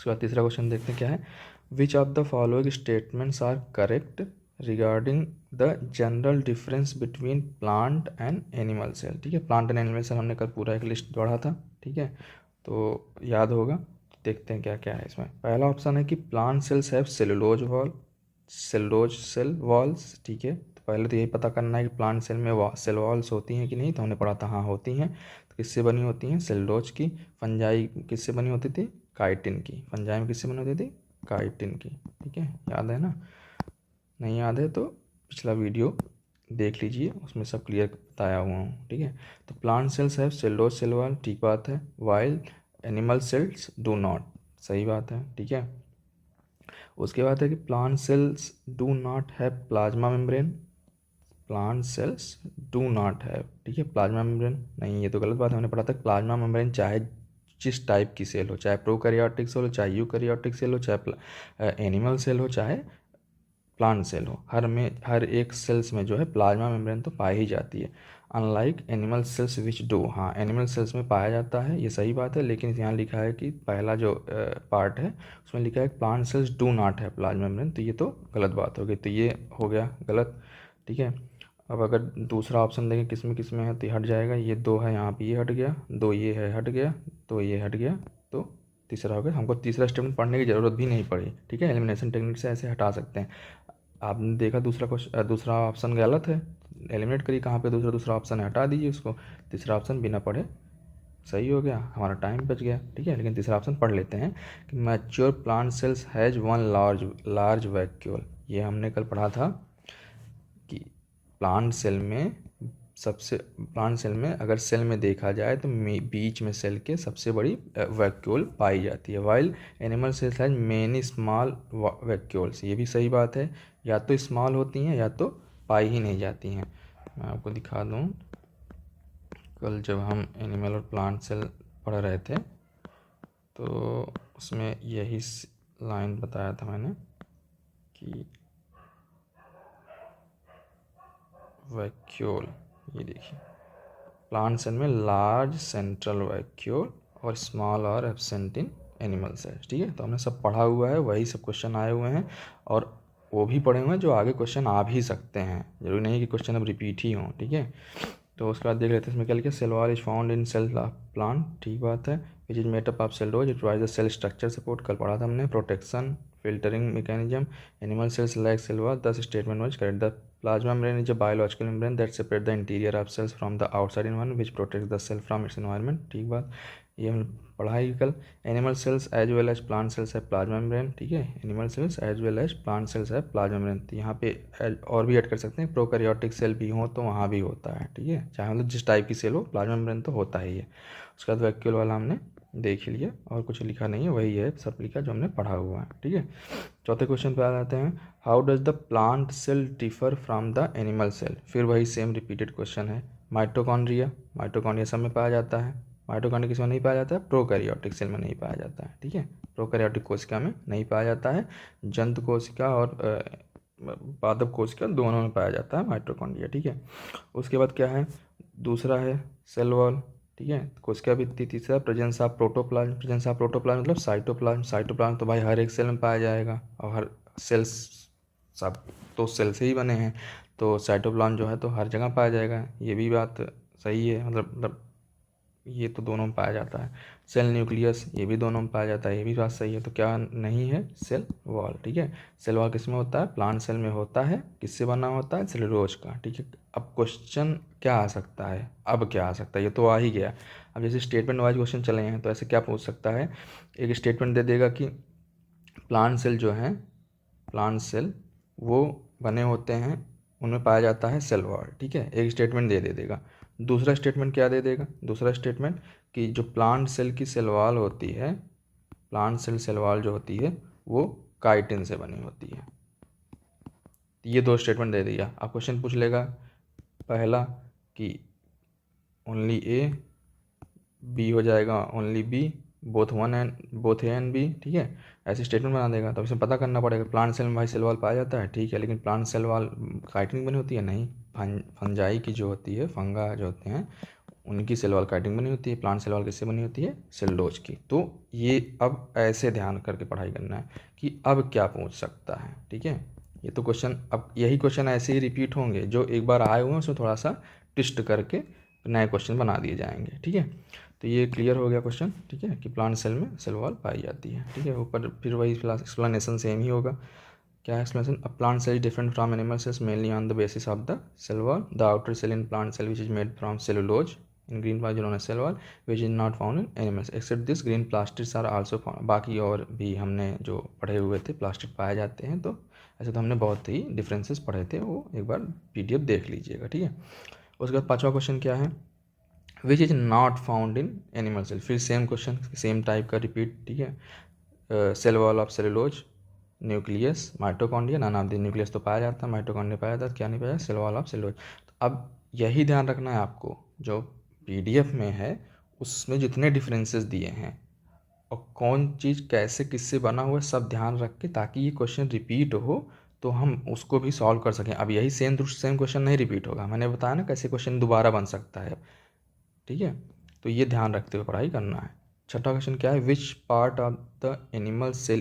उसके बाद तीसरा क्वेश्चन देखते हैं क्या है, which of the following statements are correct regarding the general difference between plant and animal cell. ठीक है, प्लांट एंड एनिमल सेल हमने कल पूरा एक लिस्ट पढ़ा था। ठीक है, तो याद होगा। तो देखते हैं क्या क्या है इसमें। पहला ऑप्शन है कि plant cells have cellulose wall, cellulose cell walls. ठीक है, तो पहले तो यही पता करना है कि प्लांट सेल में सेल वॉल्स होती हैं कि नहीं। तो हमने पढ़ा था हाँ होती हैं। तो किससे बनी होती हैं? सेलुलोज की। फंजाई किससे बनी होती थी? काइटिन की। फंजाई में किससे बनी होती थी? काइटिन की। ठीक है, याद है ना? नहीं याद है तो पिछला वीडियो देख लीजिए, उसमें सब क्लियर बताया हुआ हूँ। ठीक है, तो plant cells have cellulose cell wall, ठीक बात है। While animal cells do not, सही बात है। ठीक है, उसके बाद है कि plant cells do not have plasma membrane. Plant cells do not have, ठीक है, प्लाज्मा मेम्ब्रेन नहीं, ये तो गलत बात है। हमने पढ़ा था प्लाज्मा मेम्ब्रेन चाहे जिस टाइप की सेल हो, चाहे प्रोकैरियोटिक सेल हो, चाहे यूकैरियोटिक सेल हो, चाहे एनिमल सेल हो, चाहे प्लांट सेल हो, हर एक सेल्स में जो है प्लाज्मा मेम्ब्रेन तो पाई ही जाती है। Unlike animal cells which do, हाँ एनिमल सेल्स में पाया जाता है, ये सही बात है। लेकिन यहाँ लिखा है कि पहला जो पार्ट है उसमें लिखा है प्लांट सेल्स डू नॉट है प्लाज्मा मेम्ब्रेन, तो ये तो गलत बात हो गई, तो ये हो गया गलत। ठीक है, अब अगर दूसरा ऑप्शन देखें किस में है तो ये हट जाएगा। ये दो है यहाँ पे, ये हट गया, दो ये है हट गया, तो ये हट गया, तो तीसरा हो गया। हमको तीसरा स्टेटमेंट पढ़ने की ज़रूरत भी नहीं पड़ी। ठीक है, एलिमिनेशन टेक्निक से ऐसे हटा सकते हैं। आपने देखा दूसरा क्वेश्चन, दूसरा ऑप्शन गलत है, एलिमिनेट करिए कहाँ पे, दूसरा ऑप्शन है, हटा दीजिए उसको। तीसरा ऑप्शन बिना पढ़े सही हो गया, हमारा टाइम बच गया। ठीक है, लेकिन तीसरा ऑप्शन पढ़ लेते हैं कि mature plant cells has one large vacuole. ये हमने कल पढ़ा था कि प्लांट सेल में अगर सेल में देखा जाए तो बीच में सेल के सबसे बड़ी वैक्यूल पाई जाती है। While animal sales has many small vacuoles, ये भी सही बात है, या तो स्मॉल होती हैं या तो पाई ही नहीं जाती हैं। मैं आपको दिखा दूँ, कल जब हम एनिमल और प्लांट सेल पढ़ रहे थे तो उसमें यही लाइन बताया था मैंने कि वैक्यूल, ये देखिए प्लांट सेल में लार्ज सेंट्रल वैक्यूल और स्मॉल और एब्सेंट इन एनिमल सेल्स। ठीक है, तो हमने सब पढ़ा हुआ है, वही सब क्वेश्चन आए हुए हैं, और वो भी पढ़े हुए हैं जो आगे क्वेश्चन आ भी सकते हैं, जरूरी नहीं कि क्वेश्चन अब रिपीट ही हों। ठीक है, तो उसके बाद देख लेते हैं इसमें क्या लिखा, cell wall is found in cell of plant, ठीक बात है। Which is made up of cellulose, it provides the cell structure support, कल पढ़ा था हमने। Protection, filtering mechanism, animal cells like cell wall, this statement was correct. The plasma membrane is a biological membrane that separates the interior of cells from the outside environment which protects the cell from its environment, ठीक बात, ये हमने पढ़ा ही कल। Animal cells as well as plant cells है plasma membrane, ठीक है, animal cells as well as plant cells है प्लाज्मा मेम्ब्रेन। तो यहाँ पे और भी ऐड कर सकते हैं, प्रोकैरियोटिक सेल भी हो तो वहाँ भी होता है। ठीक है, चाहे मतलब जिस टाइप की सेल हो प्लाज्मा मेम्ब्रेन तो होता ही है। उसके बाद वैक्यूल वाला हमने देख ही लिया, और कुछ लिखा नहीं है, वही है सब लिखा जो हमने पढ़ा हुआ है। ठीक है, चौथे क्वेश्चन पे आ जाते हैं, how does the plant cell differ from the animal cell. फिर वही सेम रिपीटेड क्वेश्चन है। माइटोकॉन्ड्रिया सब में पाया जाता है, माइटोकॉन्ड्रिया किस में नहीं पाया जाता है? प्रोकैरियोटिक सेल में नहीं पाया जाता है। ठीक है, प्रोकैरियोटिक कोशिका में नहीं पाया जाता है, जंतु कोशिका और पादप कोशिका दोनों में पाया जाता है माइटोकॉन्ड्रिया। ठीक है, उसके बाद क्या है, दूसरा है सेल वॉल। ठीक है, कोशिका भित्ति। तीसरा प्रेजेंस ऑफ प्रोटोप्लाज्म मतलब साइटोप्लाज्म तो भाई हर एक सेल में पाया जाएगा, और हर सेल्स सब तो सेल से ही बने हैं, तो साइटोप्लाज्म जो है तो हर जगह पाया जाएगा, ये भी बात सही है। मतलब ये तो दोनों में पाया जाता है। सेल न्यूक्लियस ये भी दोनों में पाया जाता है, ये भी बात सही है। तो क्या नहीं है? Cell wall. ठीक है, सेल वॉल किस में होता है? प्लांट सेल में होता है। किससे बना होता है? सेलुलोज का। ठीक है, अब क्वेश्चन क्या आ सकता है, अब क्या आ सकता है, ये तो आ ही गया। अब जैसे स्टेटमेंट वाइज क्वेश्चन चले हैं तो ऐसे क्या पूछ सकता है, एक स्टेटमेंट दे देगा कि प्लांट सेल जो है, प्लांट सेल वो बने होते हैं, उनमें पाया जाता है सेल वॉल। ठीक है, एक स्टेटमेंट दे देगा। दूसरा स्टेटमेंट क्या दे देगा? दूसरा स्टेटमेंट कि जो प्लांट सेल की सेल वॉल होती है, प्लांट सेल वॉल जो होती है वो काइटिन से बनी होती है। ये दो स्टेटमेंट दे दिया। अब क्वेश्चन पूछ लेगा पहला कि ओनली ए, बी हो जाएगा only B, both A and B. ठीक है, ऐसे स्टेटमेंट बना देगा। तो इसमें पता करना पड़ेगा प्लांट सेल में भाई सेल वॉल पाया जाता है, ठीक है, लेकिन प्लांट सेल वॉल काइटिन बनी होती है नहीं, फंजाई की जो होती है, फंगा जो होते हैं उनकी सेल वॉल काइटिन बनी होती है, प्लांट सेल वॉल किससे बनी होती है, सेलुलोज की। तो ये अब ऐसे ध्यान करके पढ़ाई करना है कि अब क्या पूछ सकता है, ठीक है। ये तो क्वेश्चन, अब यही क्वेश्चन ऐसे ही रिपीट होंगे, जो एक बार आए हुए हैं उसमें थोड़ा सा ट्विस्ट करके नए क्वेश्चन बना दिए जाएंगे, ठीक है। तो ये क्लियर हो गया क्वेश्चन, ठीक है, कि प्लांट सेल में सेल वॉल पाई जाती है, ठीक है। ऊपर फिर वही एक्सप्लेनेशन सेम ही होगा। क्या explanation, a plant cell is different from animal cells mainly on the basis of the cell wall. The outer cell in plant cell which is made from cellulose in green plastid on cell wall which is not found in animals except this green plastids are also found. बाकी और भी हमने जो पढ़े हुए थे plastid पाए जाते हैं, तो ऐसे तो हमने बहुत ही डिफरेंसेस पढ़े थे, वो एक बार पीडीएफ देख लीजिएगा, ठीक है। उसके बाद पांचवा क्वेश्चन क्या है, which is not found in animal cell. फिर सेम क्वेश्चन, सेम टाइप का रिपीट, ठीक है। Cell wall of cellulose, nucleus, mitochondria, none of the nucleus तो पाया जाता है, माइटोकॉन्ड्रिया पाया जाता है, क्या नहीं पाया, सेल वॉल ऑफ सेलुलोज। तो अब यही ध्यान रखना है आपको, जो पीडीएफ में है उसमें जितने डिफरेंसेस दिए हैं और कौन चीज़ कैसे किससे बना हुआ है, सब ध्यान रख के, ताकि ये क्वेश्चन रिपीट हो तो हम उसको भी सॉल्व कर सकें। अब यही सेम क्वेश्चन नहीं रिपीट होगा, मैंने बताया ना कैसे क्वेश्चन दोबारा बन सकता है, ठीक है। तो ये ध्यान रखते हुए पढ़ाई करना है। छठा क्वेश्चन क्या है, which part of the animal cell